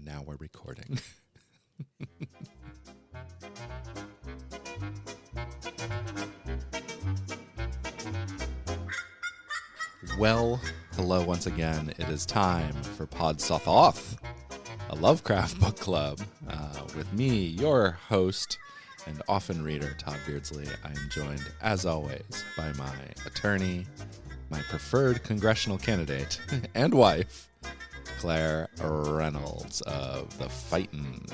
And now we're recording. Well, hello once again. It is time for Pod Sothoth, a Lovecraft book club. With me, your host and often reader, Todd Beardsley. I am joined, as always, by my attorney, my preferred congressional candidate, and wife, Claire Reynolds of the Fightin'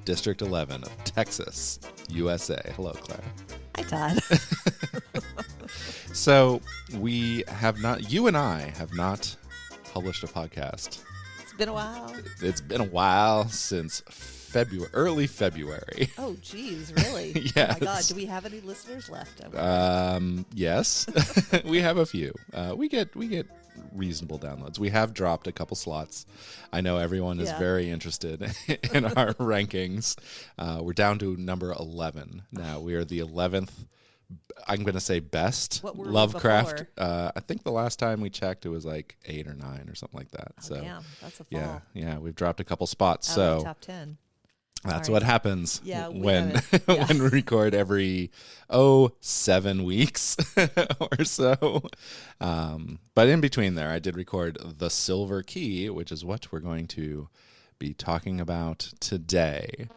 District 11 of Texas, USA. Hello, Claire. Hi, Todd. So you and I have not published a podcast. It's been a while. It's been a while since early February. Oh, geez, really? Yes. Oh, my God. Do we have any listeners left? Yes, we have a few. We get reasonable downloads. We have dropped a couple slots. I know everyone is very interested in our rankings. We're down to number 11 now. We are the 11th. I'm going to say best Lovecraft. I think the last time we checked, it was like 8 or 9 or something like that. Oh, so damn, that's a fall. Yeah, we've dropped a couple spots. So top 10. That's what happens when when we record every 7 weeks or so. But in between there, I did record The Silver Key, which is what we're going to be talking about today.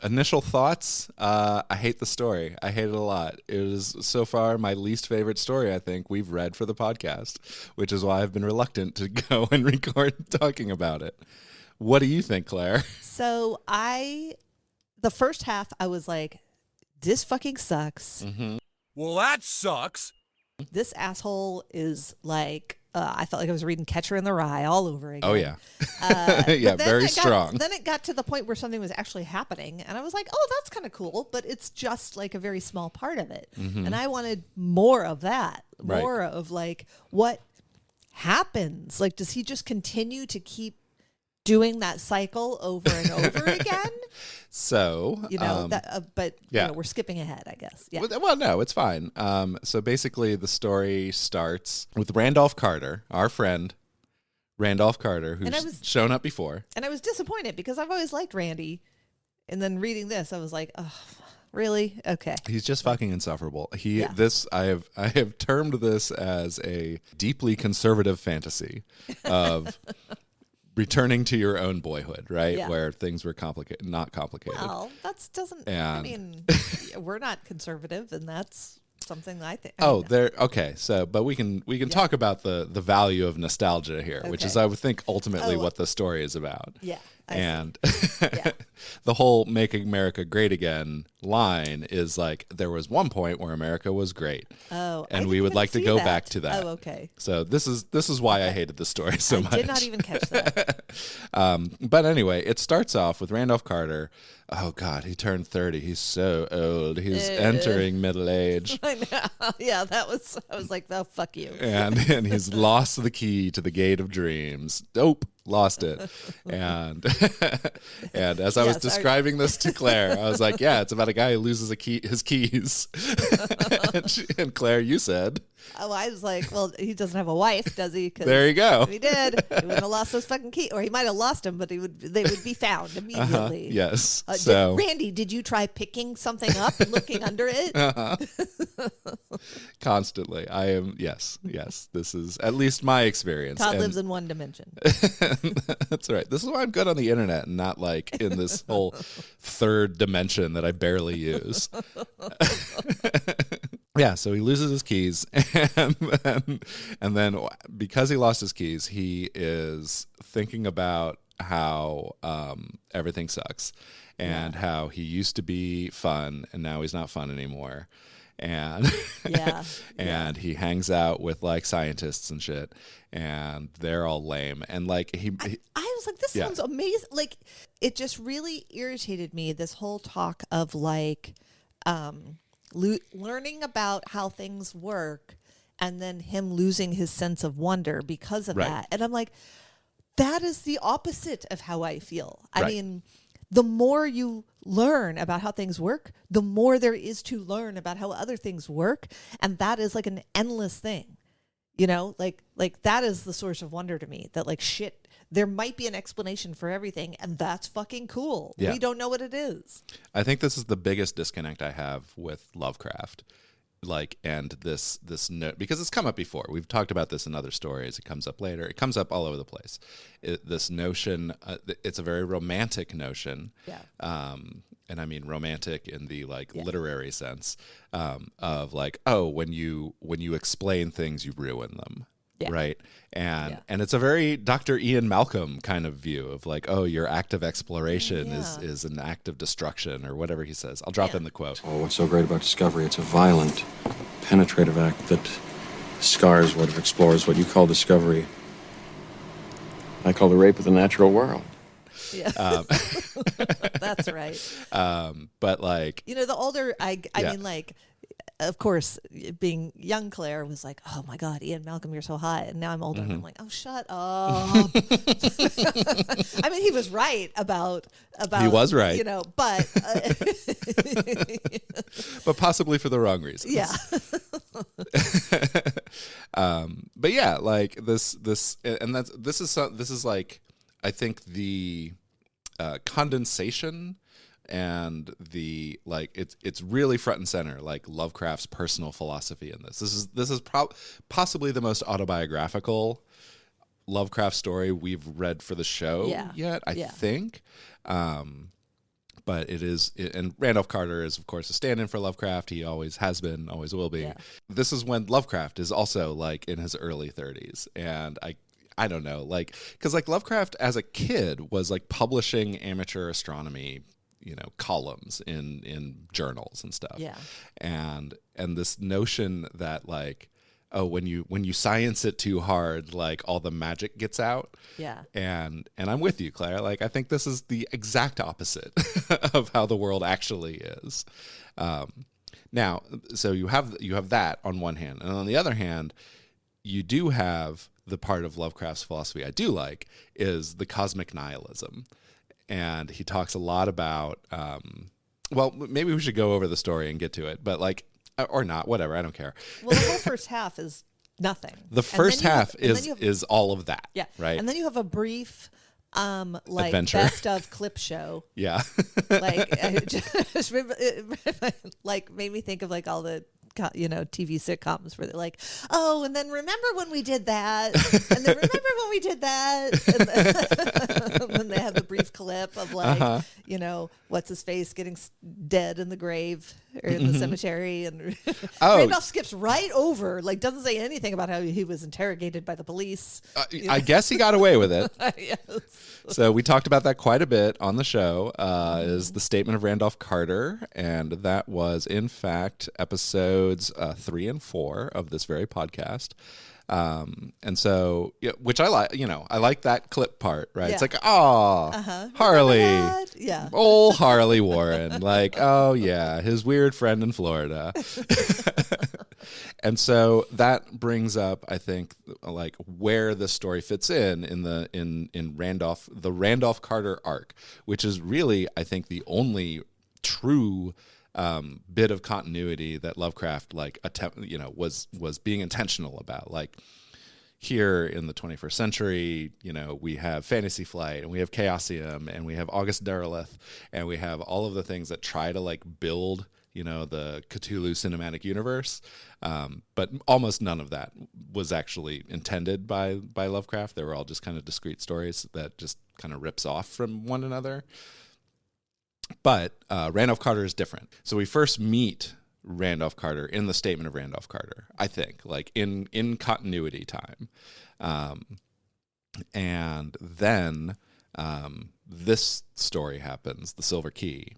Initial thoughts, I hate the story. I hate it a lot. It is so far my least favorite story, I think, we've read for the podcast, which is why I've been reluctant to go and record talking about it. What do you think, Claire? So the first half, I was like, this fucking sucks. Mm-hmm. Well, that sucks. This asshole is like, I felt like I was reading Catcher in the Rye all over again. Oh, yeah. Yeah, very strong. Then it got to the point where something was actually happening, and I was like, oh, that's kind of cool, but it's just like a very small part of it. Mm-hmm. And I wanted more of that, more of like what happens. Like, does he just continue to keep doing that cycle over and over again? So, but we're skipping ahead, I guess. Yeah. Well, no, it's fine. So basically the story starts with Randolph Carter, our friend, Randolph Carter, who's shown up before. And I was disappointed because I've always liked Randy. And then reading this, I was like, oh, really? Okay. He's just fucking insufferable. I have termed this as a deeply conservative fantasy of returning to your own boyhood, right? Yeah. Where things were not complicated. Well, we're not conservative, and that's something that I think. Okay. So, but we can talk about the value of nostalgia here, which is, I would think, ultimately what the story is about. Yeah. And the whole "Making America Great Again" line is like, there was one point where America was great. Oh, and we would like to go back to that. Oh, okay. So this is why I hated the story so much. I did not even catch that. But anyway, it starts off with Randolph Carter. Oh God, he turned 30. He's so old. He's entering middle age. I know. Yeah, I was like, oh, fuck you. And he's lost the key to the gate of dreams. Nope. Lost it. And as I was describing this to Claire, I was like, yeah, it's about a guy who loses his keys. and Claire, you said. Oh, I was like, well, he doesn't have a wife, does he? There you go. If he did, he wouldn't have lost those fucking keys. Or he might have lost them, but they would be found immediately. Yes. Randy, did you try picking something up and looking under it? Constantly. I am, yes. This is at least my experience. Todd lives in one dimension. That's right. This is why I'm good on the internet and not like in this whole third dimension that I barely use. Yeah, so he loses his keys, and then because he lost his keys, he is thinking about how everything sucks, and how he used to be fun, and now he's not fun anymore. And and he hangs out with like scientists and shit, and they're all lame. And like I was like, this sounds amazing. Like, it just really irritated me, this whole talk of like learning about how things work, and then him losing his sense of wonder because of that. And I'm like, that is the opposite of how I feel. I mean, the more you learn about how things work, the more there is to learn about how other things work. And that is like an endless thing. You know, like that is the source of wonder to me, that like shit, there might be an explanation for everything, and that's fucking cool. Yeah. We don't know what it is. I think this is the biggest disconnect I have with Lovecraft. Like, and this note, because it's come up before. We've talked about this in other stories. It comes up later. It comes up all over the place. This notion, it's a very romantic notion. Yeah. And I mean romantic in the literary sense, of like, oh, when you explain things, you ruin them. Yeah. Right. And it's a very Dr. Ian Malcolm kind of view of like, oh, your act of exploration is an act of destruction, or whatever he says. I'll drop in the quote. Oh, what's so great about discovery? It's a violent, penetrative act that scars what it explores, what you call discovery. I call the rape of the natural world. Yeah. That's right. But like, you know, the older I mean, like, of course, being young Claire was like, oh my God, Ian Malcolm, you're so hot. And now I'm older and I'm like, oh, shut up. I mean, he was right about he was right, you know, but but possibly for the wrong reasons. Yeah. But yeah, like this is like, I think the condensation and the like, it's really front and center, like Lovecraft's personal philosophy in this. This is possibly the most autobiographical Lovecraft story we've read for the show yet, I think. But it is, and Randolph Carter is, of course, a stand-in for Lovecraft. He always has been, always will be. Yeah. This is when Lovecraft is also like in his early 30s, and I don't know, like, because like Lovecraft as a kid was like publishing amateur astronomy, you know, columns in journals and stuff. Yeah. And this notion that like, oh, when you science it too hard, like all the magic gets out. Yeah. And I'm with you, Claire. Like, I think this is the exact opposite of how the world actually is. Now, so you have that on one hand, and on the other hand, you do have the part of Lovecraft's philosophy I do like is the cosmic nihilism. And he talks a lot about, well, maybe we should go over the story and get to it, but like, or not, whatever, I don't care. Well, the whole first half is nothing. The first half is all of that. Yeah. Right. And then you have a brief, like adventure. Best of clip show. Yeah. Like, just like made me think of like all the, you know, TV sitcoms where they're like, oh, and then remember when we did that, and then remember when we did that, and then they have the brief clip of like, you know, what's his face getting dead in the grave or in the cemetery, and Randolph skips right over, like doesn't say anything about how he was interrogated by the police. I guess he got away with it. Yes. So we talked about that quite a bit on the show, is the statement of Randolph Carter, and that was in fact episodes 3 and 4 of this very podcast. And so, which I like, you know, I like that clip part, right? Yeah. It's like, oh, Harley, old Harley Warren, like, oh yeah, his weird friend in Florida. And so that brings up, I think, like where the story fits in Randolph, the Randolph Carter arc, which is really, I think, the only true bit of continuity that Lovecraft was being intentional about. Like here in the 21st century, you know, we have Fantasy Flight and we have Chaosium and we have August Derleth and we have all of the things that try to like build, you know, the Cthulhu cinematic universe. But almost none of that was actually intended by Lovecraft. They were all just kind of discrete stories that just kind of rips off from one another. But Randolph Carter is different. So we first meet Randolph Carter in the statement of Randolph Carter, I think, like in continuity time. And then this story happens, the Silver Key.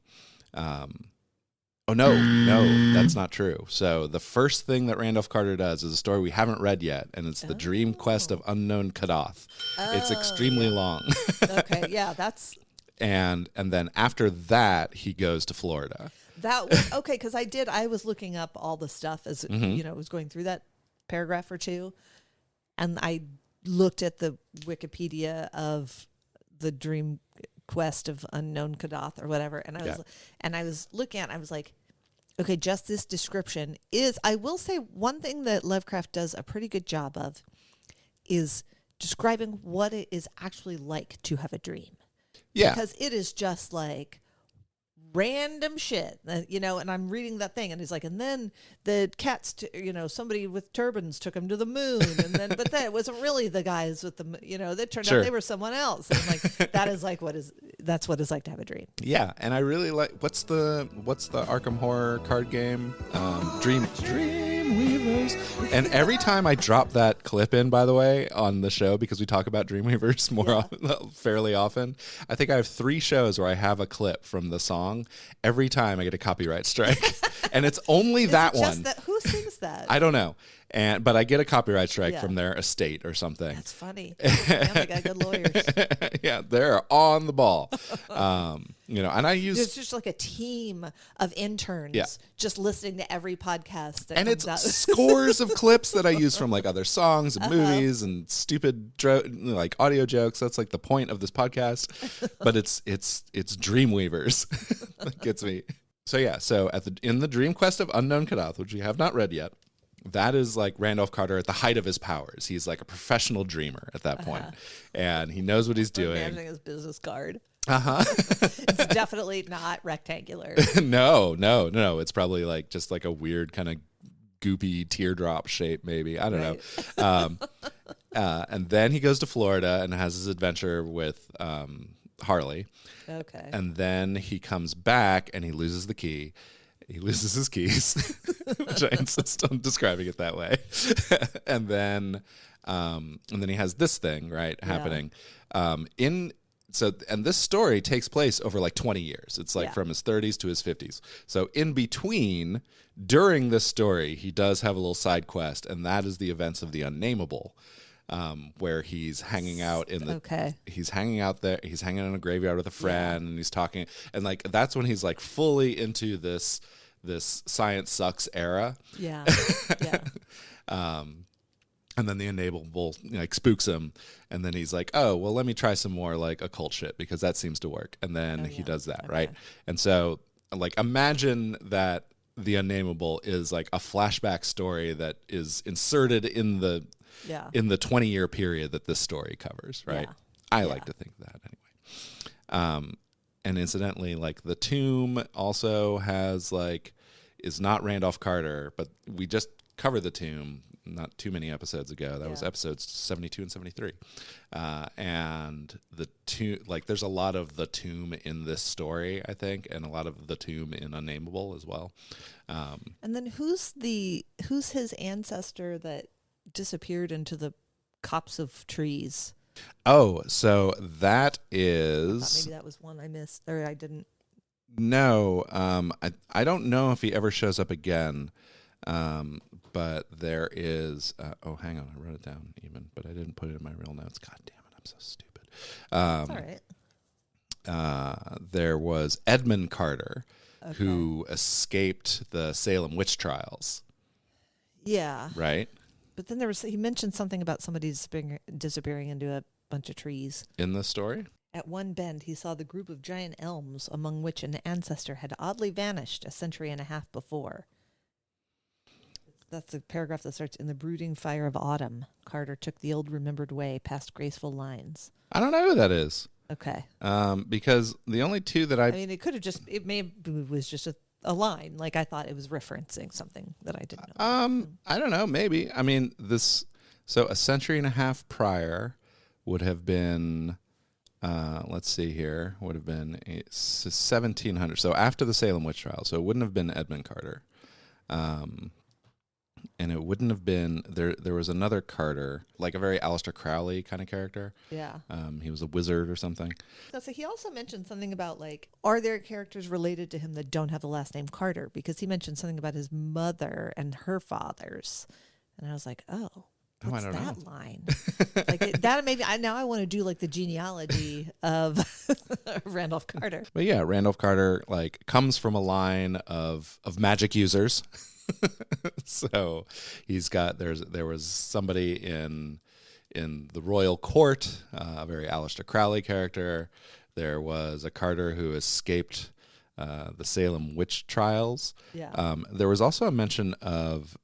Oh, no, that's not true. So the first thing that Randolph Carter does is a story we haven't read yet, and it's the Dream Quest of Unknown Kadath. It's extremely long. Okay, yeah, that's... And then after that, he goes to Florida. That was, okay, because I was looking up all the stuff as, you know, I was going through that paragraph or two, and I looked at the Wikipedia of the Dream Quest of Unknown Kadath or whatever, and I was looking at it, I was like, Okay, just this description is, I will say one thing that Lovecraft does a pretty good job of is describing what it is actually like to have a dream. Yeah. Because it is just like random shit, and I'm reading that thing and he's like, and then the cats, somebody with turbans took him to the moon. And then, but that wasn't really the guys with they turned out they were someone else. And like, that's what it's like to have a dream. Yeah. And I really like, what's the Arkham Horror card game? Dreamweavers. And every time I drop that clip in, by the way, on the show, because we talk about Dreamweavers fairly often, I think I have 3 shows where I have a clip from the song. Every time I get a copyright strike, and it's only that one. Who sings that? I don't know, but I get a copyright strike from their estate or something. That's funny. Yeah, they got good lawyers. Yeah, they're on the ball. And I use there's just like a team of interns just listening to every podcast that and comes it's out. scores of clips that I use from like other songs and movies and stupid like audio jokes. That's like the point of this podcast, but it's Dreamweavers that gets me. So in the Dream Quest of Unknown Kadath, which we have not read yet, that is like Randolph Carter at the height of his powers. He's like a professional dreamer at that point, and he knows what he's doing. Imagining his business card. It's definitely not rectangular. No. It's probably like just like a weird kind of goopy teardrop shape, maybe. I don't know. And then he goes to Florida and has his adventure with Harley. Okay. And then he comes back and he loses the key. He loses his keys, which I insist on describing it that way. and then he has this thing, right, happening. And this story takes place over like 20 years. It's like from his 30s to his 50s. So in between, during this story, he does have a little side quest, and that is the events of the Unnameable, where he's hanging out he's hanging out there. He's hanging in a graveyard with a friend, and he's talking, and like that's when he's like fully into this science sucks era. Yeah. And then the Unnameable like spooks him, and then he's like, oh, well, let me try some more like occult shit because that seems to work. And then he does that, right? And so like imagine that the Unnameable is like a flashback story that is inserted in the 20-year period that this story covers, right? I like to think that anyway. And incidentally, like the tomb also has like is not Randolph Carter, but we just covered the tomb not too many episodes ago. That was episodes 72 and 73. And the tomb, like there's a lot of the tomb in this story, I think, and a lot of the tomb in Unnameable as well. And then who's his ancestor that disappeared into the copse of trees? Oh, so that is... Maybe that was one I missed, or I didn't. No, I don't know if he ever shows up again. But there is, hang on, I wrote it down even, but I didn't put it in my real notes. God damn it, I'm so stupid. That's all right. There was Edmund Carter, who escaped the Salem witch trials. Yeah. Right? But then he mentioned something about somebody disappearing into a bunch of trees. In the story? At one bend, he saw the group of giant elms, among which an ancestor had oddly vanished a century and a half before. That's the paragraph that starts, in the brooding fire of autumn, Carter took the old remembered way past graceful lines. I don't know who that is. Okay. Because the only two that I mean, it was just a line. Like I thought it was referencing something that I didn't know. I don't know, maybe. I mean, so a century and a half prior would have been, let's see here, would have been 1700. So after the Salem witch trial. So it wouldn't have been Edmund Carter. And it wouldn't have been there was another Carter, like a very Aleister Crowley kind of character. Yeah. He was a wizard or something. So he also mentioned something about like, are there characters related to him that don't have the last name Carter? Because he mentioned something about his mother and her fathers. And I was like, what's that line? Like that maybe now I want to do like the genealogy of Randolph Carter. But yeah, Randolph Carter like comes from a line of magic users. So he's got there was somebody in the royal court, a very Aleister Crowley character. There was a Carter who escaped the Salem witch trials. Yeah. There was also a mention of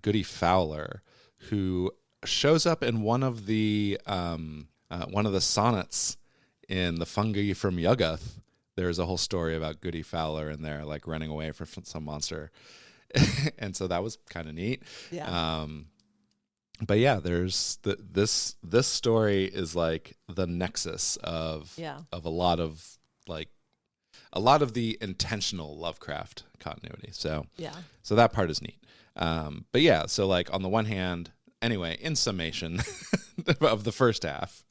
Goody Fowler, who shows up in one of the sonnets in The Fungi from Yuggoth. There's a whole story about Goody Fowler in there, like running away from some monster. And so that was kind of neat. Yeah. But yeah, there's this story is like the nexus of a lot of the intentional Lovecraft continuity. So that part is neat. But yeah, so like on the one hand, anyway, in summation of the first half,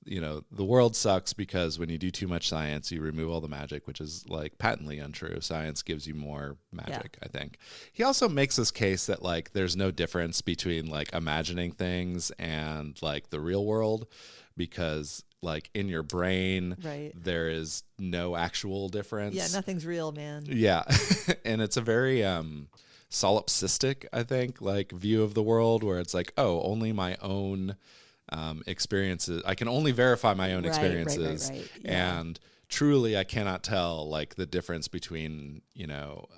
the world sucks because when you do too much science, you remove all the magic, which is like patently untrue. Science gives you more magic, I think. He also makes this case that like there's no difference between like imagining things and like the real world, because like in your brain, there is no actual difference. Yeah, nothing's real, man. Yeah. And it's a very solipsistic, I think, like view of the world, where it's like, oh, only my own experiences. I can only verify my own experiences. Right. Yeah. And truly I cannot tell like the difference between,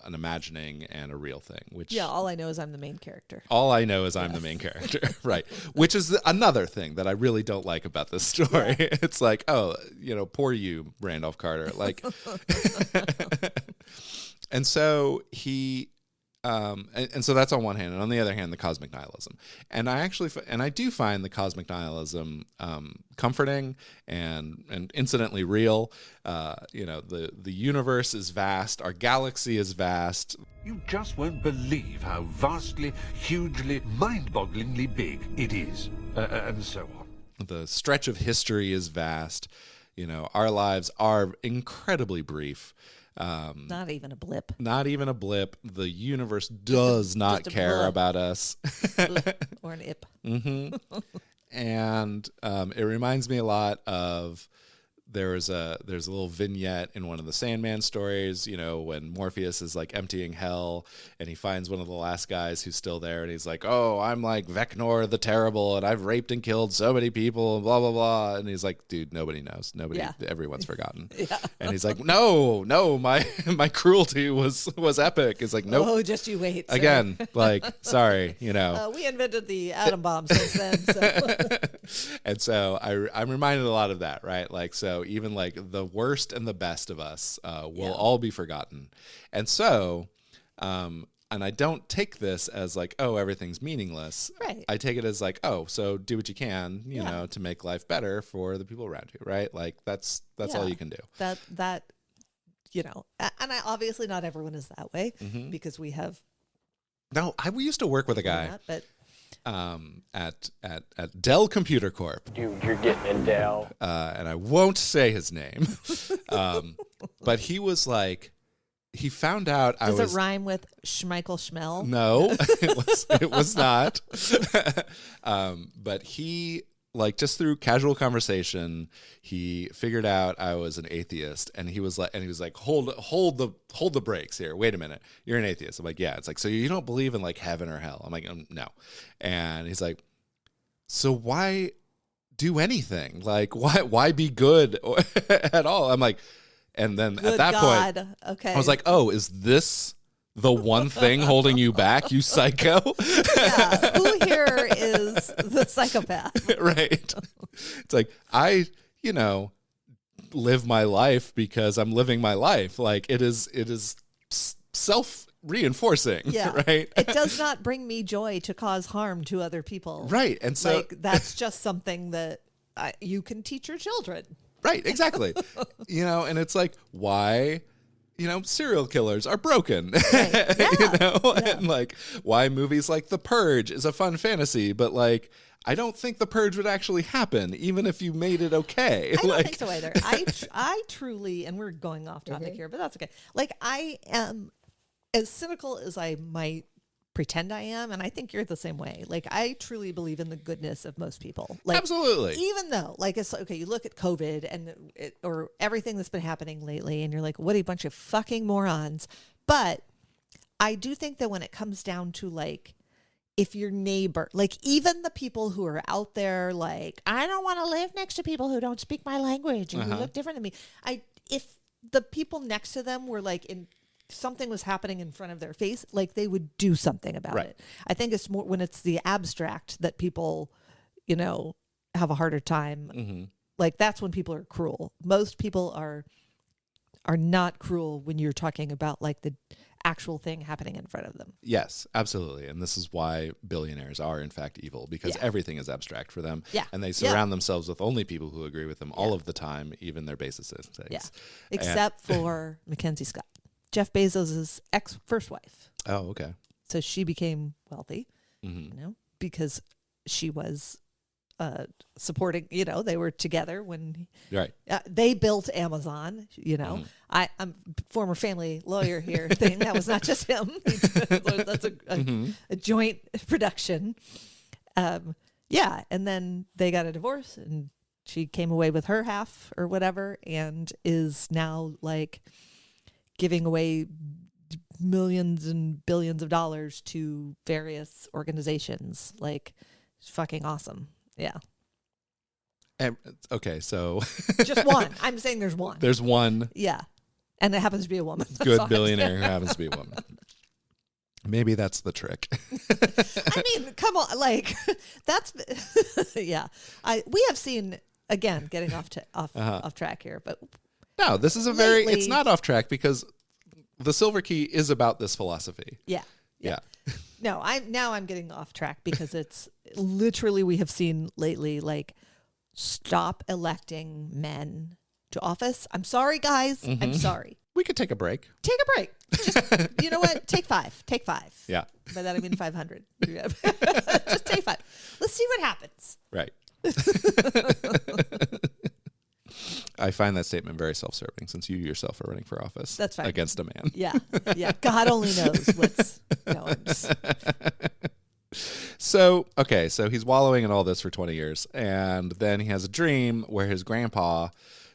an imagining and a real thing, which all I know is I'm the main character. All I know is I'm the main character. Right. Which is another thing that I really don't like about this story. Yeah. It's like, oh, poor you, Randolph Carter. Like, and so he, and so that's on one hand, and on the other hand, the cosmic nihilism. And I do find the cosmic nihilism comforting and incidentally real. The universe is vast, our galaxy is vast. You just won't believe how vastly, hugely, mind-bogglingly big it is, and so on. The stretch of history is vast. Our lives are incredibly brief. Not even a blip. Not even a blip. The universe does not care about us. Or an ip. Mm-hmm. And it reminds me a lot of there's a little vignette in one of the Sandman stories, when Morpheus is like emptying hell and he finds one of the last guys who's still there, and he's like, oh, I'm like Vecnor the Terrible and I've raped and killed so many people and blah blah blah, and he's like, dude, nobody knows, everyone's forgotten. And he's like, no, my cruelty was epic. It's like, nope. Oh, just you wait, sir. Again, like, sorry, we invented the atom bomb since then, so. And so I'm reminded a lot of that, right? Like, so even like the worst and the best of us will all be forgotten. And so, and I don't take this as like, oh, everything's meaningless. Right. I take it as like, oh, so do what you can, you know, to make life better for the people around you, right? Like that's all you can do. That and obviously not everyone is that way, because we have. No, we used to work with a guy. But at Dell Computer Corp. Dude, you're getting in Dell. And I won't say his name. But he was like, he found out Does it rhyme with Schmeichel Schmel? No, it was not. But he, like, just through casual conversation, he figured out I was an atheist, and he was like, hold the brakes here. Wait a minute, you're an atheist. I'm like, yeah. It's like, so you don't believe in like heaven or hell? I'm like, no. And he's like, so why do anything? Like, why be good at all? I'm like, and then Good at that God. point, okay, I was like, oh, is this the one thing holding you back, you psycho? Yeah, who here is the psychopath? Right. It's like, I, live my life because I'm living my life. Like it is self-reinforcing. Yeah. Right. It does not bring me joy to cause harm to other people. Right. And so that's just something that you can teach your children. Right. Exactly. And it's like, why, serial killers are broken, Right. Yeah. And like why movies like The Purge is a fun fantasy, but like, I don't think The Purge would actually happen, even if you made it okay. I don't think so either. I truly, and we're going off topic here, but that's okay. Like, I am as cynical as I might pretend I am, and I think you're the same way. Like, I truly believe in the goodness of most people. Like, absolutely. Even though, like, it's okay, you look at COVID and or everything that's been happening lately, and you're like, what a bunch of fucking morons. But I do think that when it comes down to like, if your neighbor, like even the people who are out there, like, I don't want to live next to people who don't speak my language and who look different than me. the people next to them were like something was happening in front of their face, like they would do something about Right. it. I think it's more when it's the abstract that people, have a harder time. Mm-hmm. Like that's when people are cruel. Most people are not cruel when you're talking about like the actual thing happening in front of them. Yes, absolutely. And this is why billionaires are in fact evil, because everything is abstract for them. Yeah. And they surround themselves with only people who agree with them all of the time, even their basest instincts. Yeah. Except for Mackenzie Scott, Jeff Bezos' first wife. Oh, okay. So she became wealthy, Mm-hmm. because she was supporting, they were together when Right. they built Amazon, Mm-hmm. I'm former family lawyer here thing. That was not just him. That's a joint production. And then they got a divorce and she came away with her half or whatever and is now like giving away millions and billions of dollars to various organizations. Like, it's fucking awesome. Yeah. Okay, so Just one. I'm saying there's one. there's one Yeah. And it happens to be a woman. That's all good I'm billionaire who happens to be a woman. Maybe that's the trick. I mean, come on, like that's yeah. We have seen again getting off track here, but No, this is it's Lately- not off track because the Silver Key is about this philosophy. yeah. Yeah. No, I'm getting off track because it's literally we have seen lately like stop electing men to office. I'm sorry, guys. I'm sorry. We could take a break. Take a break. Just you know what? Take 5. Take 5. Yeah. By that I mean 500. Just take 5. Let's see what happens. Right. I find that statement very self-serving since you yourself are running for office. That's fine. Against a man. Yeah. Yeah. God only knows what's no, I'm just, So he's wallowing in all this for 20 years. And then he has a dream where his grandpa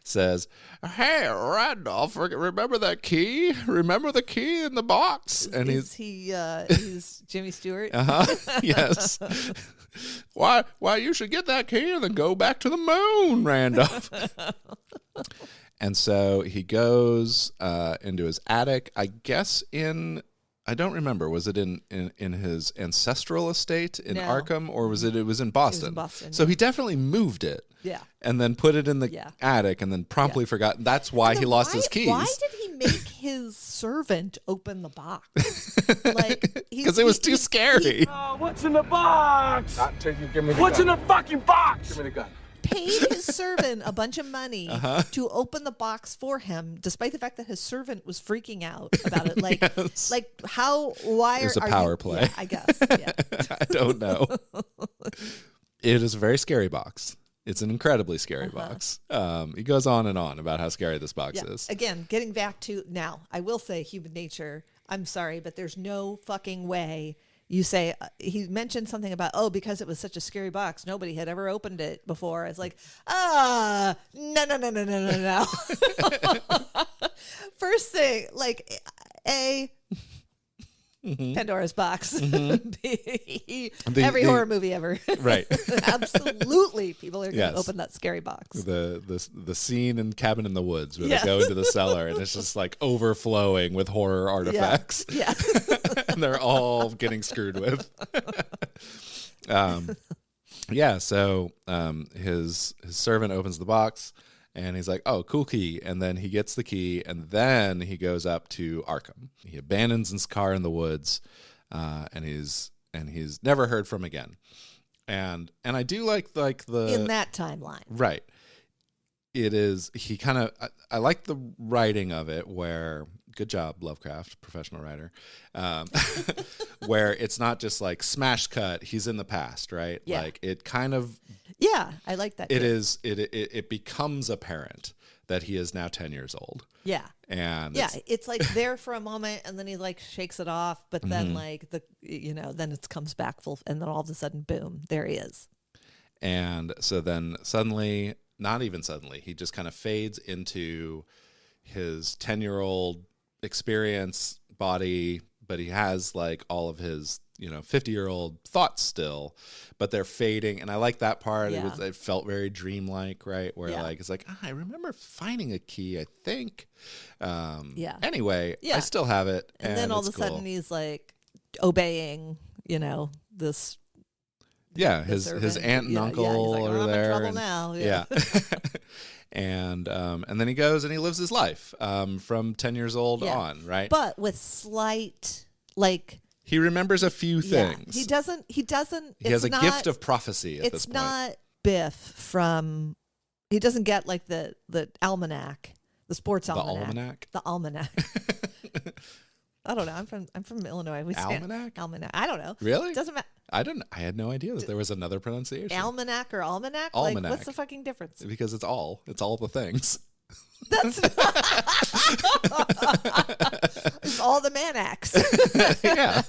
says, "Hey, Randolph, remember that key? Remember the key in the box?" And he's Jimmy Stewart. Yes. Why, you should get that key and then go back to the moon, Randolph. And so he goes into his attic, I guess I don't remember. Was it in his ancestral estate in No. Arkham, or was it was in Boston? Boston, So yeah. he definitely moved it. Yeah. And then put it in the Yeah. attic and then promptly forgot. That's why And he then lost his keys. Why did he make his servant open the box? Like Because it was too scary. What's in the box? Until you give me the What's gun. in the fucking box? Give me the gun. Paid his servant a bunch of money to open the box for him, despite the fact that his servant was freaking out about it. Like, Yes. like how? Why It was are a power you, play. Yeah, I guess. Yeah. I don't know. It is a very scary box. It's an incredibly scary box. He goes on and on about how scary this box Yeah. is. Again, getting back to now, I will say human nature. I'm sorry, but there's no fucking way. You say he mentioned something about because it was such a scary box, nobody had ever opened it before. It's like no. First thing, like Pandora's box. B, every horror movie ever. Right. Absolutely, people are going to Yes. open that scary box. The scene in Cabin in the Woods where Yeah. they go into the cellar and it's just like overflowing with horror artifacts. Yeah. And they're all getting screwed with. So his servant opens the box and he's like, "Oh, cool key." And then he gets the key and then he goes up to Arkham. He abandons his car in the woods and he's never heard from again. And I do like the In that timeline. right. It is I like the writing of it where good job, Lovecraft, professional writer. Where it's not just like smash cut, he's in the past, right? Yeah. Like it kind of Yeah, I like that. it too. is it becomes apparent that he is now 10 years old. Yeah. And Yeah, it's like there for a moment, and then he like shakes it off, but then like then it comes back full, and then all of a sudden, boom, there he is. And so then suddenly, not even suddenly, he just kind of fades into his 10-year-old experience body, but he has like all of his 50-year-old thoughts still, but they're fading. And I like that part. Yeah. It felt very dreamlike, right? Where Yeah. like, it's like, I remember finding a key, I think. Yeah. Anyway, Yeah. I still have it. And then all of a it's cool. sudden he's like obeying, this. Yeah, the his servant. aunt and Yeah, uncle yeah. He's like, are I'm there. in trouble and- now. Yeah. And then he goes and he lives his life from 10 years old Yeah. on, right? But with slight, like, he remembers a few yeah, things. he doesn't. He has a gift of prophecy at this It's point. not Biff from. He doesn't get like the almanac, the sports The almanac. almanac? The almanac. I don't know. I'm from Illinois. We say Almanac? Almanac. I don't know. Really? Doesn't matter. I had no idea that there was another pronunciation. Almanac or almanac? Almanac. Like, what's the fucking difference? Because it's all the things. That's it's all the manacs. Yeah.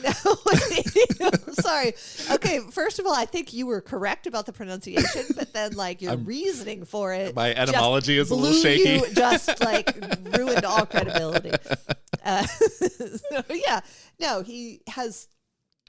No, sorry. Okay, first of all, I think you were correct about the pronunciation, but then like your reasoning for it, My just etymology is a little blew shaky. you, just like ruined all credibility. So, yeah, no, he has,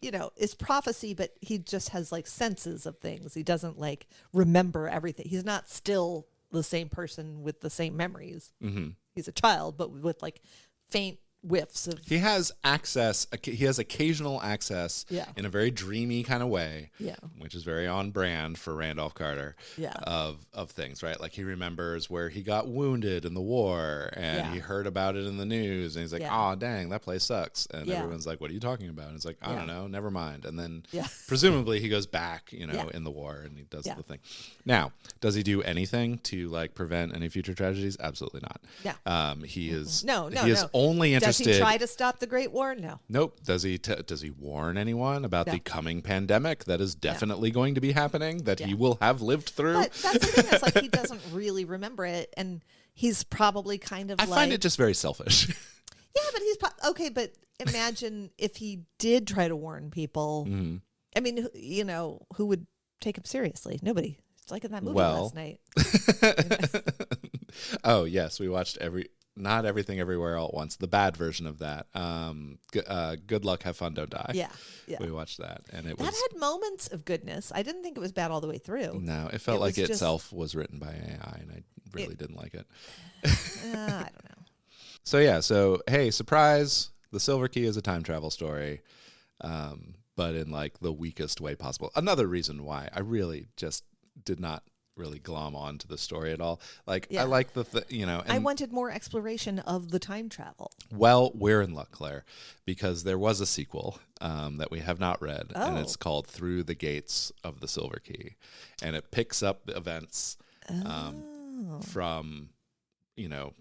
it's prophecy, but he just has like senses of things. He doesn't like remember everything. He's not still the same person with the same memories. Mm-hmm. He's a child, but with like faint whiffs of. He has access. He has occasional access Yeah. in a very dreamy kind of way, Yeah. which is very on brand for Randolph Carter. Yeah. Of things, right? Like he remembers where he got wounded in the war, and Yeah. he heard about it in the news, and he's like, Yeah. "Oh, dang, that place sucks." And Yeah. everyone's like, "What are you talking about?" And it's like, "I Yeah. don't know, never mind." And then Yeah. presumably he goes back, Yeah. in the war, and he does Yeah. the thing. Now, does he do anything to like prevent any future tragedies? Absolutely not. Yeah. He is No, He is no. only interested. Does he try to stop the Great War? No. Nope. Does he warn anyone about No. the coming pandemic that is definitely going to be happening, that he Yeah. will have lived through? But that's the thing. It's like he doesn't really remember it, and he's probably kind of I like. find it just very selfish. Yeah, but he's okay. But imagine if he did try to warn people. Mm-hmm. I mean, who would take him seriously? Nobody. It's like in that movie Well. last night. Oh, yes. We watched Not Everything Everywhere All at Once, the bad version of that. Good Luck, Have Fun, Don't Die. Yeah, yeah. We watched that, and it That was... had moments of goodness. I didn't think it was bad all the way through. No, it felt It like was just- itself was written by AI, and I really didn't like it. I don't know. So, yeah. So, hey, surprise. The Silver Key is a time travel story, but in like the weakest way possible. Another reason why I really just did not really glom on to the story at all. Like, Yeah. I like I wanted more exploration of the time travel. well, we're in luck, Claire, because there was a sequel that we have not read, and Oh. it's called Through the Gates of the Silver Key, and it picks up events from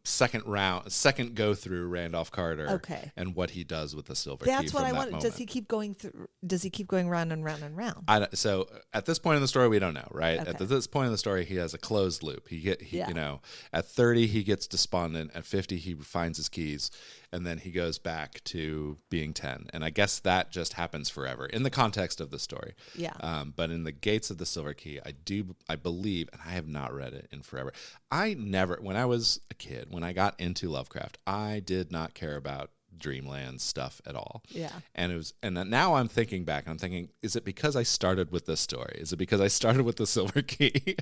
second go through Randolph Carter, Okay. and what he does with the Silver Key. That's what from I that wanted. moment. Does he keep going through? Does he keep going round and round and round? So at this point in the story, we don't know, right? Okay. At this point in the story, he has a closed loop. Yeah. At 30, he gets despondent. At 50, he finds his keys, and then he goes back to being 10. And I guess that just happens forever in the context of the story. Yeah. But in the Gates of the Silver Key, I believe, and I have not read it in forever. When I was a kid, when I got into Lovecraft, I did not care about Dreamland stuff at all. Yeah. And now I'm thinking back, I'm thinking, is it because I started with this story? Is it because I started with the Silver Key?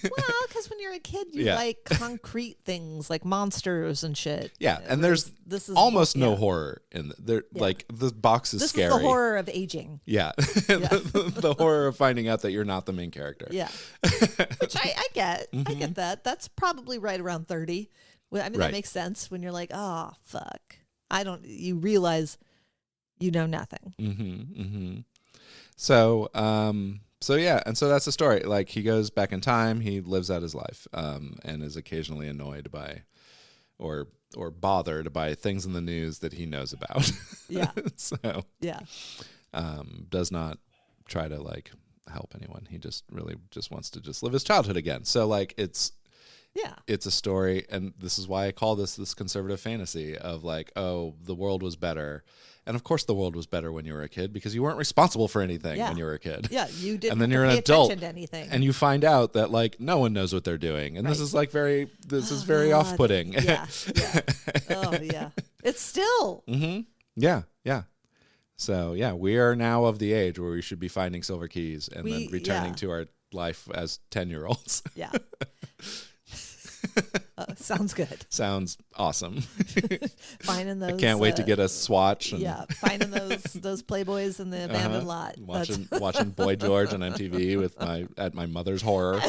Well, because when you're a kid, you Yeah. like concrete things like monsters and shit. Yeah, and there's this is almost no yeah. horror in there. Yeah. Like the box is This scary. is the horror of aging. Yeah, the horror of finding out that you're not the main character. Yeah, which I get. I get that. That's probably right around 30. Well, I mean, Right. that makes sense when you're like, oh fuck, you realize you know nothing. So yeah, and so that's the story. Like he goes back in time, he lives out his life, and is occasionally annoyed by, or bothered by things in the news that he knows about. Yeah. So Yeah. does not try to like help anyone. He just really just wants to just live his childhood again. So like it's a story, and this is why I call this conservative fantasy of like, oh, the world was better. And of course the world was better when you were a kid because you weren't responsible for anything Yeah. when you were a kid. Yeah, you didn't And then have you're to an pay adult attention to anything. and you find out that like no one knows what they're doing. And this Right. is like this is very God. off-putting. Yeah. Oh yeah. It's still. Yeah, yeah. So, yeah, we are now of the age where we should be finding silver keys and then returning to our life as 10-year-olds. Yeah. Sounds good. Sounds awesome. Finding those. I can't wait to get a Swatch. And finding those Playboys in the abandoned lot. Watching Boy George on MTV with at my mother's horror.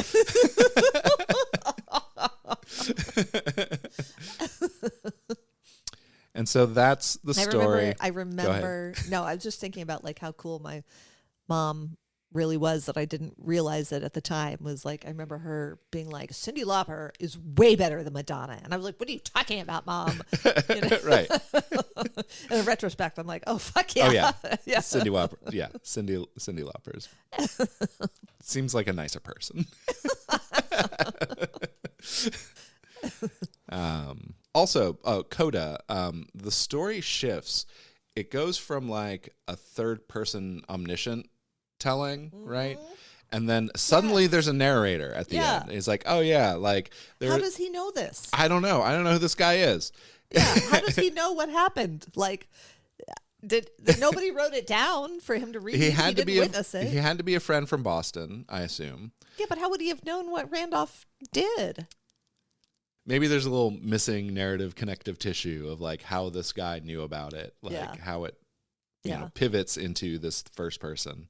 And so that's the story. I remember. No, I was just thinking about like how cool my mom really was that I didn't realize it at the time. Was like, I remember her being like, Cyndi Lauper is way better than Madonna. And I was like, what are you talking about, Mom? You know? Right. In retrospect, I'm like, oh, fuck yeah. Oh, yeah. Yeah. Cyndi Lauper. Yeah. Cyndi Lauper's. Seems like a nicer person. Also, Coda, the story shifts. It goes from like a third person omniscient telling, right? And then suddenly there's a narrator at the end. He's like, oh yeah, like how does he know this? I don't know who this guy is. Yeah, how does he know what happened? Like, did nobody wrote it down for him to read? He had to be witness it. He had to be a friend from Boston, I assume. Yeah, but how would he have known what Randolph did? Maybe there's a little missing narrative connective tissue of like how this guy knew about it, like how it you know, pivots into this first person.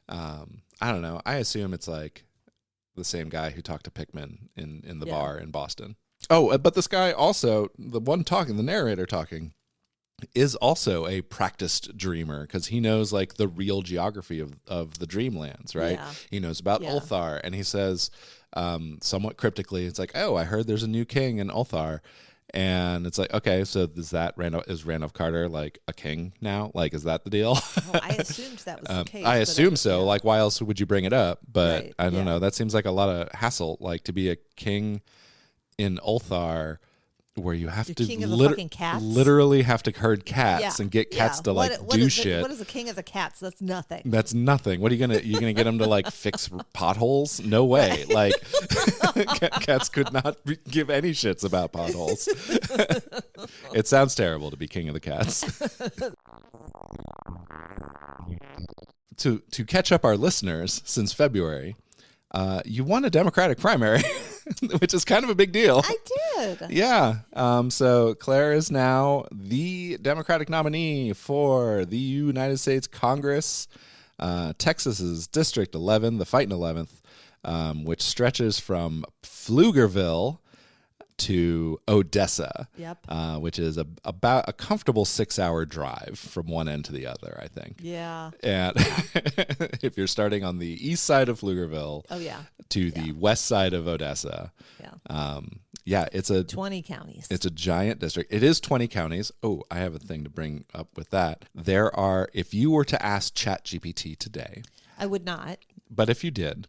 I don't know. I assume it's like the same guy who talked to Pickman in the bar in Boston. Oh, but this guy also, the narrator talking, is also a practiced dreamer because he knows like the real geography of the dreamlands, right? Yeah. He knows about Ulthar, and he says somewhat cryptically, it's like, oh, I heard there's a new king in Ulthar. And it's like, okay, so is Randolph Carter like a king now? Like, is that the deal? Oh, I assumed that was the case. I assume so. Yeah. Like, why else would you bring it up? But I don't know. That seems like a lot of hassle. Like to be a king in Ulthar, where you have to literally have to herd cats and get cats to like do shit. What is a king of the cats? That's nothing. That's nothing. What are you gonna get them to like fix potholes? No way. Like cats could not give any shits about potholes. It sounds terrible to be king of the cats. To catch up our listeners since February, you won a Democratic primary, which is kind of a big deal. I did. Yeah. So Claire is now the Democratic nominee for the United States Congress, Texas's District 11, the fighting 11th, which stretches from Pflugerville to Odessa, which is about a comfortable 6-hour drive from one end to the other, I think. Yeah. And if you're starting on the east side of Pflugerville to the west side of Odessa, it's 20 counties. It's a giant district. It is 20 counties. Oh, I have a thing to bring up with that. There are, if you were to ask ChatGPT today. I would not. But if you did,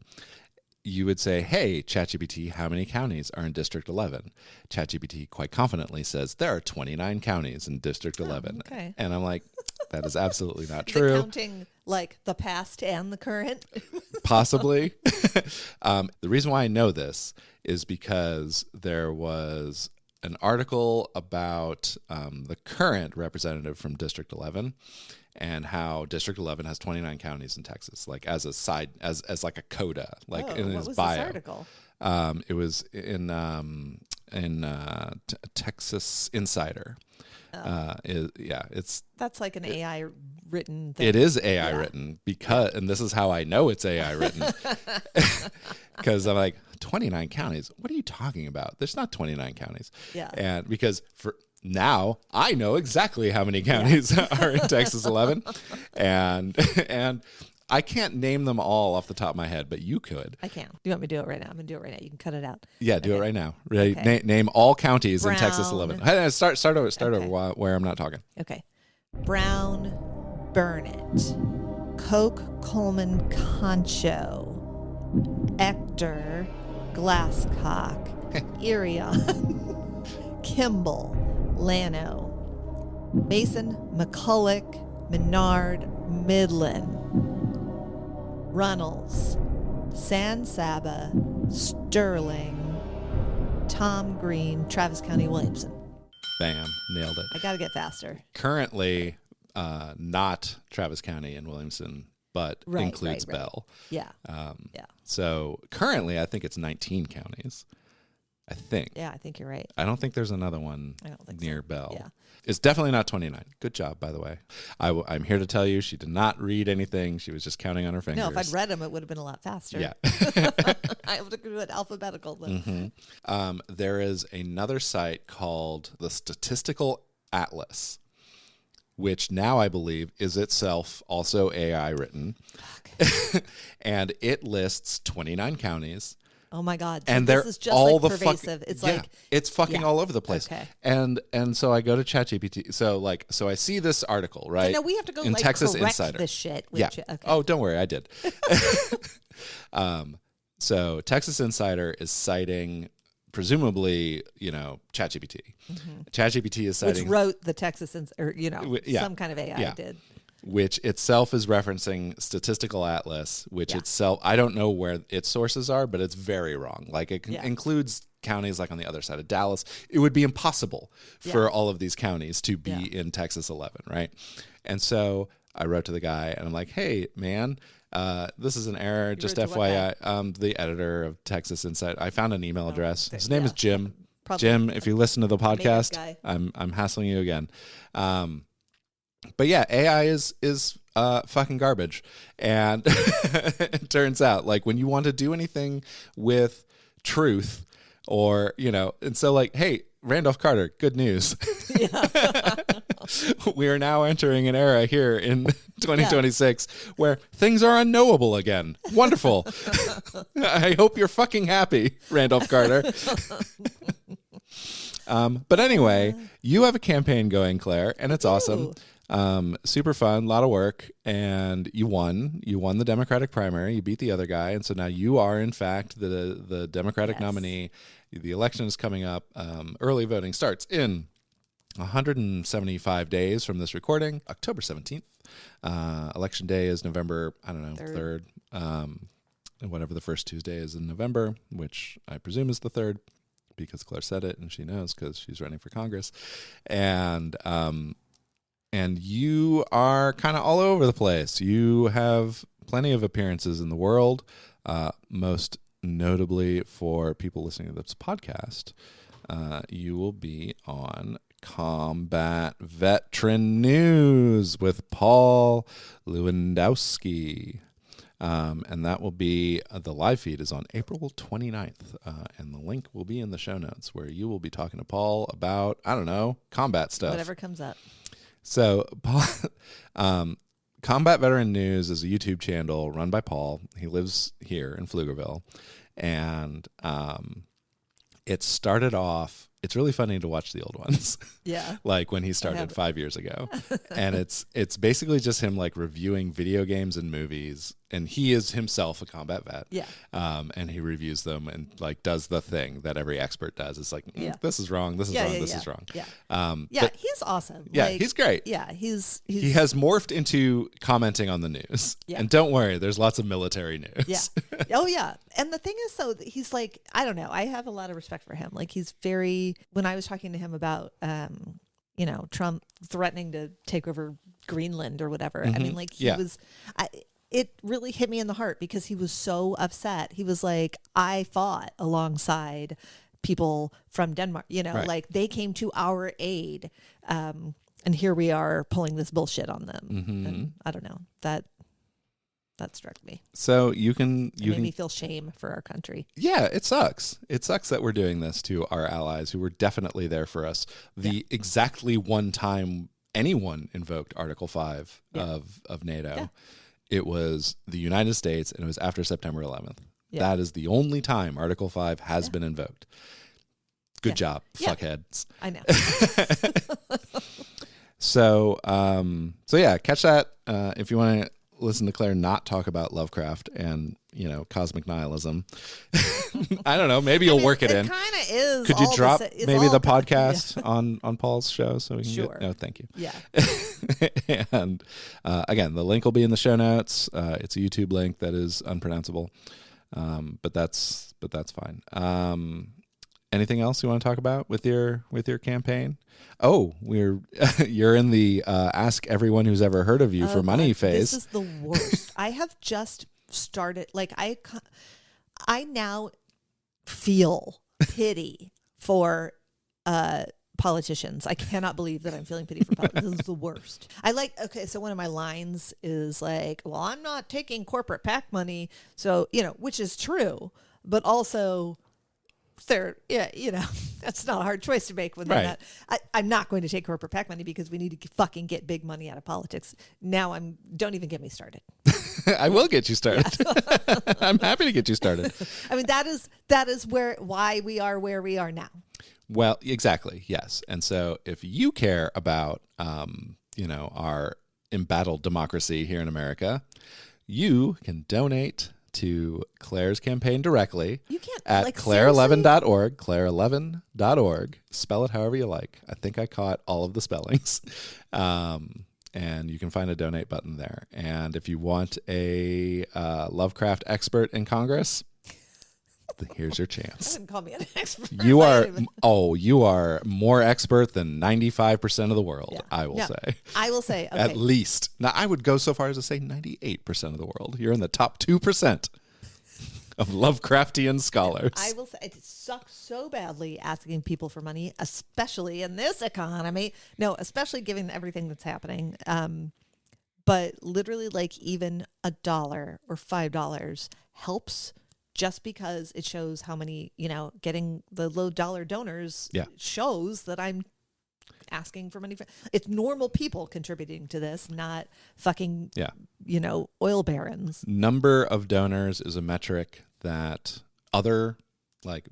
you would say, hey, ChatGPT, how many counties are in District 11? ChatGPT quite confidently says there are 29 counties in District 11. Okay. And I'm like, that is absolutely not Is true. it counting like the past and the current? Possibly. The reason why I know this is because there was an article about the current representative from District 11 and how District 11 has 29 counties in Texas, like as a side, as like a coda, like in his bio. What was this article? It was in Texas Insider. That's like an AI written thing. It is AI written and this is how I know it's AI written, because I'm like, 29 counties. What are you talking about? There's not 29 counties. Yeah. And because now I know exactly how many counties are in Texas 11, and I can't name them all off the top of my head, but you could. I can. You want me to do it right now? I'm going to do it right now. You can cut it out. Yeah, do it right now. Ready? Okay. Name all counties in Texas 11. Start over where I'm not talking. Okay. Brown, Burnett, Coke, Coleman, Concho, Ector, Glasscock, Irion, Kimball, Llano, Mason, McCulloch, Menard, Midland, Runnels, San Saba, Sterling, Tom Green, Travis County, Williamson. Bam, nailed it. I got to get faster. Currently, not Travis County and Williamson, but Right, includes right. Bell. Yeah. So currently, I think it's 19 counties. I think. Yeah, I think you're right. I don't think there's another one I don't think near so. Bell. Yeah. It's definitely not 29. Good job, by the way. I'm here to tell you she did not read anything. She was just counting on her fingers. No, if I'd read them, it would have been a lot faster. Yeah. I have to do it alphabetical. Then. There is another site called the Statistical Atlas, which now I believe is itself also AI written. And it lists 29 counties. Oh my God! And this they're is just all like the pervasive. It's like it's fucking all over the place. Okay. And so I go to ChatGPT. So I see this article, right? So now we have to go in like Texas correct Insider. this shit. Yeah. Okay. Oh, don't worry, I did. So Texas Insider is citing presumably, ChatGPT. ChatGPT is citing Which wrote the Texas, or yeah. some kind of AI Yeah. did. Which itself is referencing Statistical Atlas, which Yeah. itself, I don't know where its sources are, but it's very wrong. Like it Yeah. includes counties like on the other side of Dallas. It would be impossible for Yeah. all of these counties to be in Texas 11, right? And so I wrote to the guy and I'm like, hey, man, this is an error. Just wrote to what FYI, the editor of Texas Insight. I found an email address. His name is Jim. Probably. Jim, if you listen to the podcast, guy. I'm hassling you again. But yeah, AI is fucking garbage. And it turns out, like, when you want to do anything with truth or, and so like, hey, Randolph Carter, good news. We are now entering an era here in 2026 where things are unknowable again. Wonderful. I hope you're fucking happy, Randolph Carter. But anyway, you have a campaign going, Claire, and it's awesome. Super fun, a lot of work, and you won. You won the Democratic primary. You beat the other guy, and so now you are, in fact, the Democratic nominee. The election is coming up. Early voting starts in 175 days from this recording, October 17th. Election day is November, 3rd. Whatever the first Tuesday is in November, which I presume is the 3rd, because Claire said it, and she knows because she's running for Congress. And you are kind of all over the place. You have plenty of appearances in the world, most notably for people listening to this podcast. You will be on Combat Veteran News with Paul Lewandowski. And that will be, the live feed is on April 29th. And the link will be in the show notes, where you will be talking to Paul about, combat stuff. Whatever comes up. So, Combat Veteran News is a YouTube channel run by Paul. He lives here in Pflugerville. And it started off, it's really funny to watch the old ones. Yeah. Like when he started 5 years ago. And it's basically just him like reviewing video games and movies. And he is himself a combat vet. Yeah. And he reviews them and like does the thing that every expert does. It's like, this is wrong, this is wrong, this is wrong. Yeah. But He's awesome. yeah, he's great. Yeah, he's He has morphed into commenting on the news. Yeah. And don't worry, there's lots of military news. Yeah. Oh, yeah. And the thing is, so he's like, I don't know. I have a lot of respect for him. Like, he's very, when I was talking to him about, Trump threatening to take over Greenland or whatever, I mean, like, he was, it really hit me in the heart because he was so upset. He was like, I fought alongside people from Denmark, Right. like they came to our aid. And here we are pulling this bullshit on them. And I don't know, that struck me. So It made me feel shame for our country. Yeah, it sucks. It sucks that we're doing this to our allies who were definitely there for us. The exactly one time anyone invoked Article 5 of NATO, it was the United States, and it was after September 11th. Yeah. That is the only time Article 5 has been invoked. Good job, fuckheads. I know. So yeah, catch that if you want to listen to Claire not talk about Lovecraft and cosmic nihilism. I don't know. Maybe you'll work it in. It kind of is. Could you all drop it's maybe all the podcast on Paul's show so we can Sure. No, thank you. Yeah. And again, the link will be in the show notes. It's a YouTube link that is unpronounceable, but that's fine. anything else you want to talk about with your campaign? Oh, you're in the ask everyone who's ever heard of you for money phase. This is the worst. I have just started. Like I now feel pity for politicians. I cannot believe that I'm feeling pity for politicians. This is the worst. So one of my lines is like, well, I'm not taking corporate PAC money. So, which is true, but also that's not a hard choice to make when they're not. I'm not going to take corporate PAC money because we need to fucking get big money out of politics. Now don't even get me started. I will get you started. Yeah. I'm happy to get you started. I mean, that is why we are where we are now. Well, exactly. Yes. And so if you care about, our embattled democracy here in America, you can donate to Claire's campaign directly. You can't at claire11.org, claire11.org. Spell it however you like. I think I caught all of the spellings. And you can find a donate button there. And if you want a Lovecraft expert in Congress, here's your chance. I wouldn't call me an expert. You are more expert than 95% of the world, yeah. I will say. I will say, okay. At least. Now, I would go so far as to say 98% of the world. You're in the top 2% of Lovecraftian scholars. I will say, it sucks so badly asking people for money, especially in this economy. No, especially given everything that's happening. But literally, like, even $1 or $5 helps. Just because it shows how many, getting the low dollar donors shows that I'm asking for money. It's normal people contributing to this, not fucking, oil barons. Number of donors is a metric that other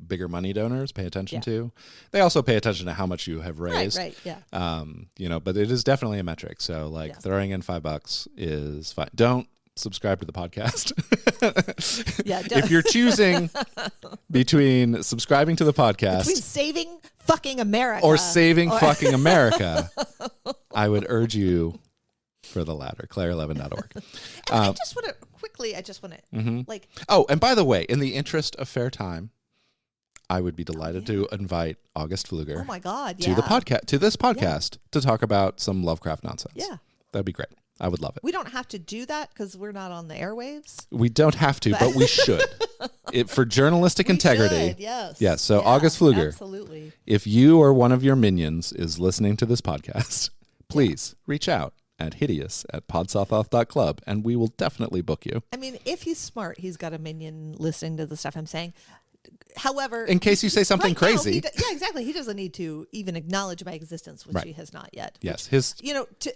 bigger money donors pay attention to. They also pay attention to how much you have raised. Right, yeah. But it is definitely a metric. So throwing in $5 is fine. Don't subscribe to the podcast. If you're choosing between subscribing to the podcast, between saving fucking America or saving fucking America, I would urge you for the latter. claire11.org. I just want to Oh, and by the way, in the interest of fair time, I would be delighted to invite August Pfluger. Oh my God! To the podcast, to this podcast, to talk about some Lovecraft nonsense. Yeah, that'd be great. I would love it. We don't have to do that because we're not on the airwaves. We don't have to, but we should. For journalistic integrity. Yes. Yes. So August Pfluger. Absolutely. If you or one of your minions is listening to this podcast, please reach out at hideous@podsothoth.club and we will definitely book you. I mean, if he's smart, he's got a minion listening to the stuff I'm saying. However, in case you say something crazy, exactly. He doesn't need to even acknowledge my existence, which he has not yet. Yes,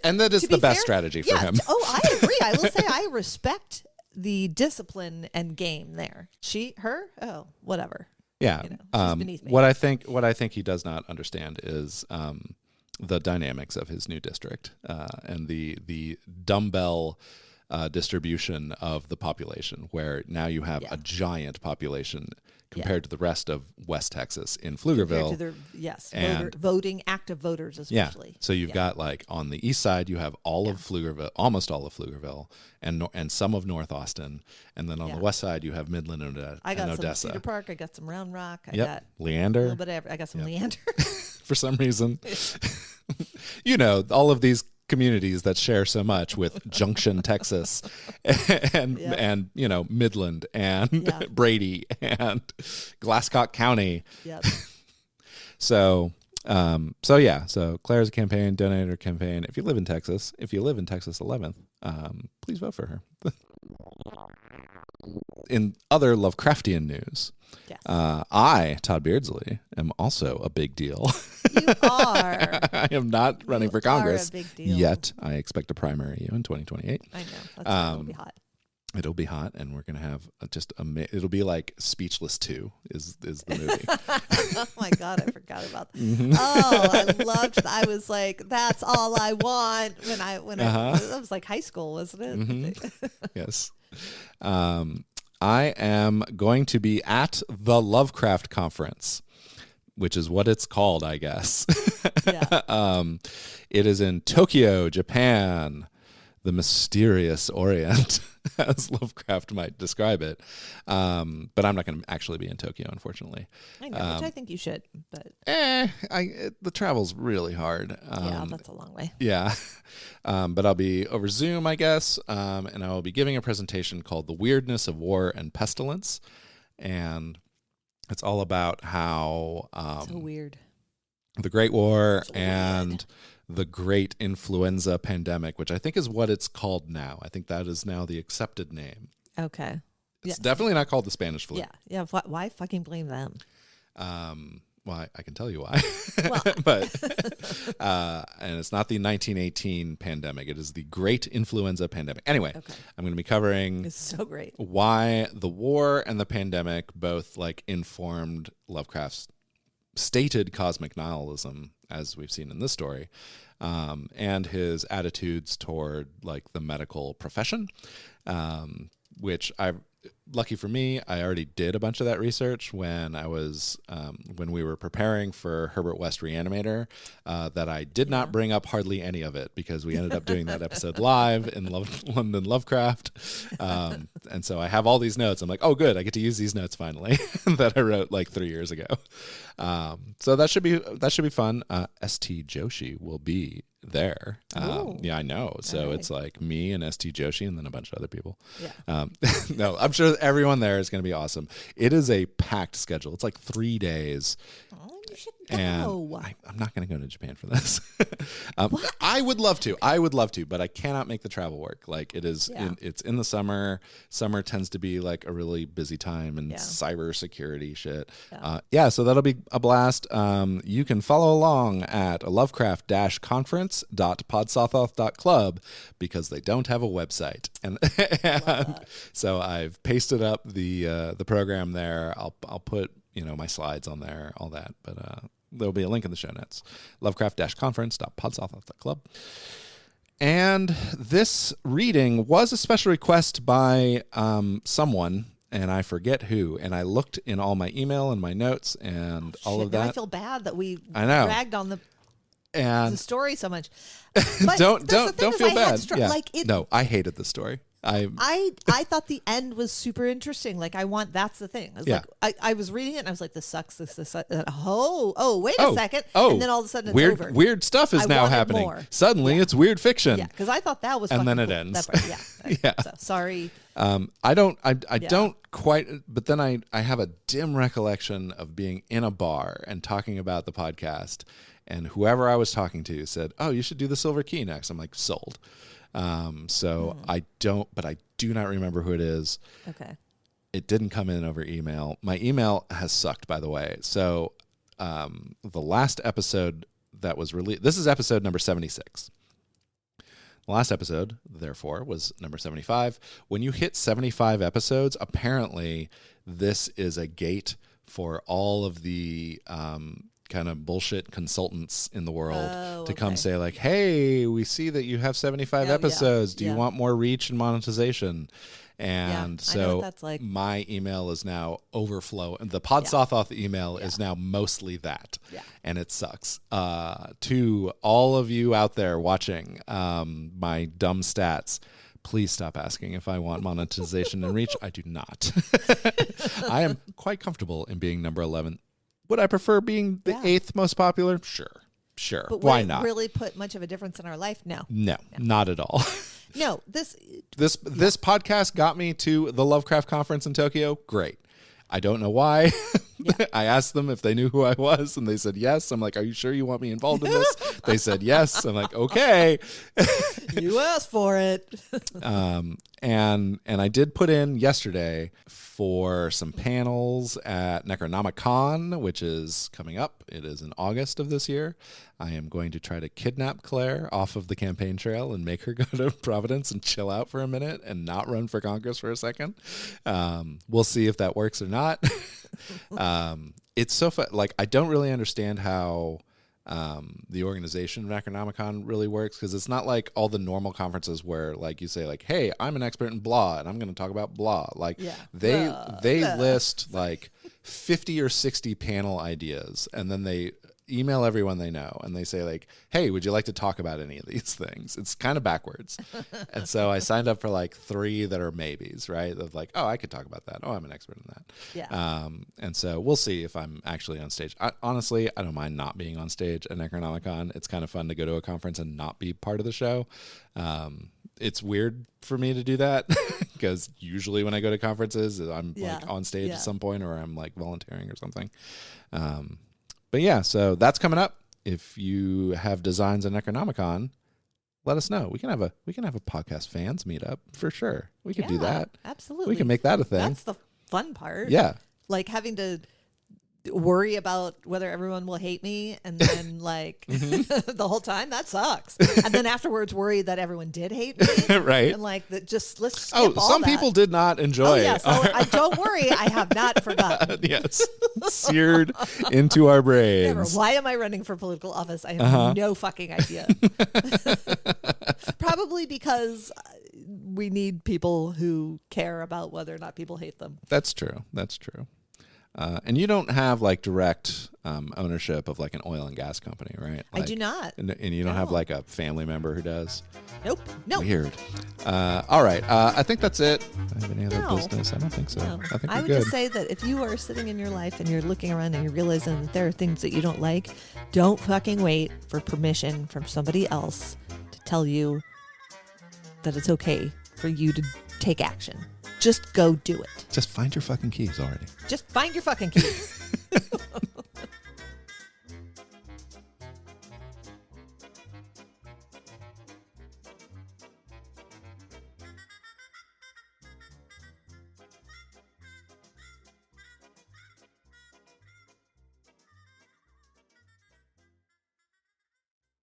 and that is the best strategy for him. I agree. I will say I respect the discipline and game there. Whatever. Yeah. She's beneath me. What I think he does not understand is the dynamics of his new district and the dumbbell distribution of the population, where now you have a giant population compared to the rest of West Texas in Pflugerville. Voting active voters especially. Yeah. So you've got on the east side you have all of Pflugerville, almost all of Pflugerville, and some of North Austin, and then on the west side you have Midland and Odessa. I got some Cedar Park. I got some Round Rock. I got Leander. A little bit of, I got some Leander. For some reason, all of these communities that share so much with Junction, Texas, and Midland and Brady and Glasscock County. Yep. So Claire's campaign, donator campaign. If you live in Texas 11th, please vote for her. In other Lovecraftian news, I, Todd Beardsley, am also a big deal. You are. I am not running for Congress a big deal. yet. I expect to primary you in 2028. I know. It'll be hot. It'll be hot, and we're going to have it'll be like Speechless 2 is the movie. Oh my God, I forgot about that. Mm-hmm. Oh, I loved that. I was like, that's all I want when I was like high school, wasn't it? Mm-hmm. Yes. I am going to be at the Lovecraft Conference, which is what it's called, I guess. Yeah. It is in Tokyo, Japan, the mysterious Orient, as Lovecraft might describe it. But I'm not going to actually be in Tokyo, unfortunately. I know, which I think you should, but the travel's really hard. yeah, that's a long way. Yeah. But I'll be over Zoom, I guess, and I will be giving a presentation called The Weirdness of War and Pestilence. And it's all about how So weird. the Great War So and weird. the Great Influenza Pandemic, which I think is what it's called now. I think that is now the accepted name. Okay. It's definitely not called the Spanish flu. Yeah. Why fucking blame them? Well, I can tell you why. Well. But and it's not the 1918 pandemic. It is the Great Influenza Pandemic. Anyway, Okay. I'm going to be covering It's so great. why the war and the pandemic both like informed Lovecraft's stated cosmic nihilism, as we've seen in this story, and his attitudes toward like the medical profession, which lucky for me, I already did a bunch of that research when I was when we were preparing for Herbert West Reanimator. That I did not bring up hardly any of it because we ended up doing that episode live in London Lovecraft, and so I have all these notes. I'm like, oh, good, I get to use these notes finally that I wrote like 3 years ago. So that should be fun. St. Joshi will be there. Yeah, I know. So right. It's like me and St. Joshi and then a bunch of other people. Yeah. No, I'm sure everyone there is going to be awesome. It is a packed schedule. It's like 3 days. Oh, you should go. And I'm not going to go to Japan for this. I would love to, but I cannot make the travel work. Like it is, it's in the summer. Summer tends to be like a really busy time and cybersecurity shit. So that'll be a blast. You can follow along at lovecraft-conference.podsothoth.club because they don't have a website, and so I've pasted up the program there. I'll put my slides on there, all that, but there'll be a link in the show notes. Lovecraft-conference.podsothoth.club. And this reading was a special request by someone, and I forget who. And I looked in all my email and my notes and all of that. I feel bad that we dragged on the and story so much. But don't feel bad. No, I hated the story. I thought the end was super interesting. Like that's the thing. I was reading it and I was like, this sucks. This sucks. Wait a second. And then all of a sudden it's over. Weird stuff is now happening. More. Suddenly it's weird fiction. Yeah, because I thought that was and then it cool. ends. Yeah. So, sorry. I don't quite, but then I have a dim recollection of being in a bar and talking about the podcast, and whoever I was talking to said, oh, you should do the Silver Key next. I'm like, sold. I do not remember who it is. Okay. It didn't come in over email. My email has sucked, by the way. So, the last episode that was released, this is episode number 76. The last episode, therefore, was number 75. When you hit 75 episodes, apparently this is a gate for all of the, kind of bullshit consultants in the world to come say like, hey, we see that you have 75 episodes. Do you want more reach and monetization? And so that's like. My email is now overflow. The Podsothoth email is now mostly that. Yeah. And it sucks. To all of you out there watching my dumb stats, please stop asking if I want monetization and reach. I do not. I am quite comfortable in being number 11. Would I prefer being the 8th most popular? Sure. But why would not? It really put much of a difference in our life? No, not at all. No, this podcast got me to the Lovecraft Conference in Tokyo. Great. I don't know why. I asked them if they knew who I was, and they said yes. I'm like, are you sure you want me involved in this? They said yes. I'm like, okay. You asked for it. And I did put in yesterday for some panels at Necronomicon, which is coming up. It is in August of this year. I am going to try to kidnap Claire off of the campaign trail and make her go to Providence and chill out for a minute and not run for Congress for a second. We'll see if that works or not. It's so fun. Like, I don't really understand how the organization of Necronomicon really works, because it's not like all the normal conferences where like you say like, hey, I'm an expert in blah and I'm going to talk about blah. Like they list like 50 or 60 panel ideas, and then they email everyone they know and they say like, hey, would you like to talk about any of these things? It's kind of backwards. And so I signed up for like 3 that are maybes, right? Of like, oh, I could talk about that. Oh, I'm an expert in that. Yeah. And so we'll see if I'm actually on stage. Honestly, I don't mind not being on stage at Necronomicon. It's kind of fun to go to a conference and not be part of the show. It's weird for me to do that because usually when I go to conferences, I'm like on stage at some point, or I'm like volunteering or something. But yeah, so that's coming up. If you have designs at Necronomicon, let us know. We can have a podcast fans meetup for sure. We could do that. Absolutely. We can make that a thing. That's the fun part. Yeah. Like having to worry about whether everyone will hate me, and then like the whole time, that sucks. And then afterwards worry that everyone did hate me. Right. And like let's skip all some that. people did not enjoy. Oh yeah, so don't worry, I have not forgotten. Yes. Seared into our brains. Never. Why am I running for political office? I have no fucking idea. Probably because we need people who care about whether or not people hate them. That's true. And you don't have like direct ownership of like an oil and gas company, right? Like, I do not. And you don't have like a family member who does? Nope. No. Weird. All right. I think that's it. I have any other No. business? I don't think so. No. I think I we're would good. just say that if you are sitting in your life and you're looking around and you're realizing that there are things that you don't like, don't fucking wait for permission from somebody else to tell you that it's okay for you to take action. Just go do it. Just find your fucking keys already. Just find your fucking keys.